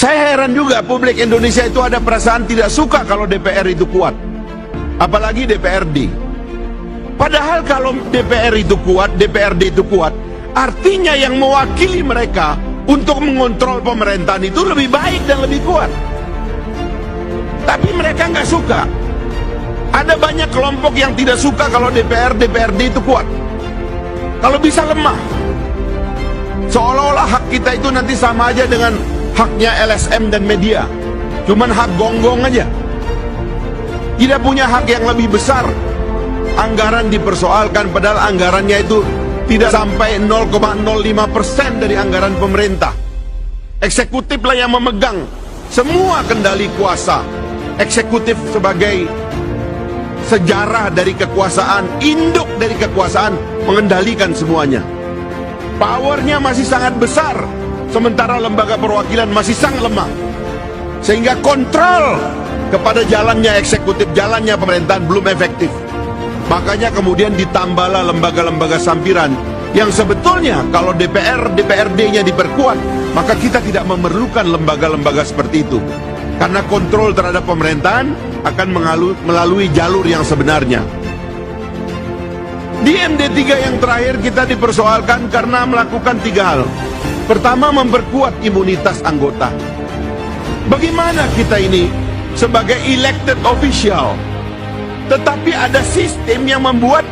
Saya heran juga publik Indonesia itu ada perasaan tidak suka kalau DPR itu kuat, apalagi DPRD. Padahal kalau DPR itu kuat, DPRD itu kuat, artinya yang mewakili mereka untuk mengontrol pemerintahan itu lebih baik dan lebih kuat. Tapi mereka nggak suka. Ada banyak kelompok yang tidak suka kalau DPR, DPRD itu kuat. Kalau bisa lemah, seolah-olah hak kita itu nanti sama aja dengan haknya LSM dan media, cuman hak gonggong aja, tidak punya hak yang lebih besar. Anggaran dipersoalkan padahal anggarannya itu tidak sampai 0,05% dari anggaran pemerintah. Eksekutiflah yang memegang semua kendali kuasa. Eksekutif sebagai sejarah dari kekuasaan, induk dari kekuasaan, mengendalikan semuanya. Powernya masih sangat besar, sementara lembaga perwakilan masih sangat lemah. Sehingga kontrol kepada jalannya eksekutif, jalannya pemerintahan belum efektif. Makanya kemudian ditambahlah lembaga-lembaga sampiran yang sebetulnya kalau DPR, DPRD-nya diperkuat, maka kita tidak memerlukan lembaga-lembaga seperti itu. Karena kontrol terhadap pemerintahan akan melalui jalur yang sebenarnya. Di MD3 yang terakhir kita dipersoalkan karena melakukan 3 hal. Pertama, memperkuat imunitas anggota. Bagaimana kita ini sebagai elected official, tetapi ada sistem yang membuat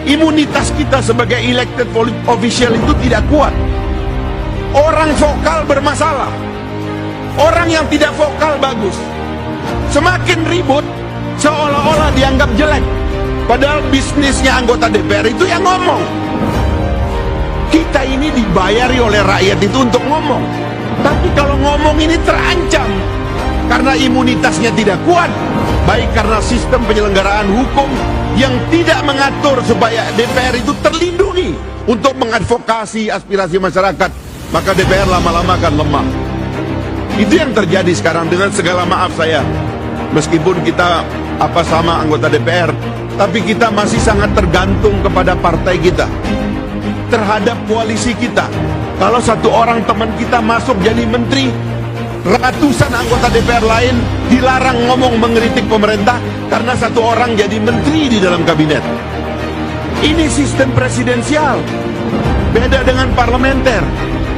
imunitas kita sebagai elected official itu tidak kuat. Orang vokal bermasalah, orang yang tidak vokal bagus. Semakin ribut, seolah-olah dianggap jelek, padahal bisnisnya anggota DPR itu yang ngomong. Kita ini dibayari oleh rakyat itu untuk ngomong, tapi kalau ngomong ini terancam karena imunitasnya tidak kuat, baik karena sistem penyelenggaraan hukum yang tidak mengatur supaya DPR itu terlindungi untuk mengadvokasi aspirasi masyarakat, maka DPR lama-lama akan lemah. Itu yang terjadi sekarang. Dengan segala maaf saya, meskipun kita sama anggota DPR, tapi kita masih sangat tergantung kepada partai kita, terhadap koalisi kita. Kalau satu orang teman kita masuk jadi menteri, ratusan anggota DPR lain dilarang ngomong mengkritik pemerintah karena satu orang jadi menteri di dalam kabinet. Ini sistem presidensial, beda dengan parlementer.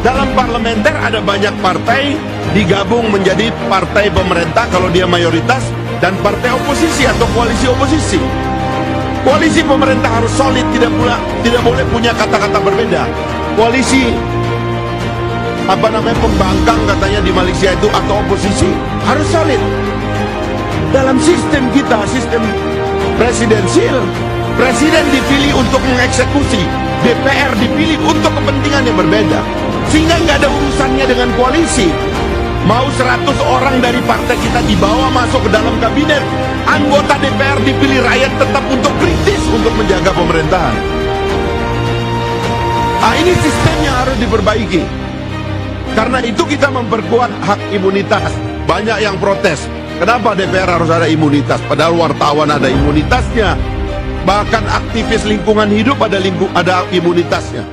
Dalam parlementer ada banyak partai digabung menjadi partai pemerintah kalau dia mayoritas, dan partai oposisi atau koalisi oposisi. Koalisi pemerintah harus solid, tidak boleh punya kata-kata berbeda. Koalisi pembangkang katanya di Malaysia itu atau oposisi harus solid. Dalam sistem kita, sistem presidensial, presiden dipilih untuk mengeksekusi, DPR dipilih untuk kepentingan yang berbeda, sehingga nggak ada urusannya dengan koalisi. Mau 100 orang dari partai kita dibawa masuk ke dalam kabinet, anggota DPR dipilih rakyat tetap untuk kritis untuk menjaga pemerintahan. Ini sistem yang harus diperbaiki. Karena itu kita memperkuat hak imunitas. Banyak yang protes, kenapa DPR harus ada imunitas, padahal wartawan ada imunitasnya. Bahkan aktivis lingkungan hidup ada imunitasnya.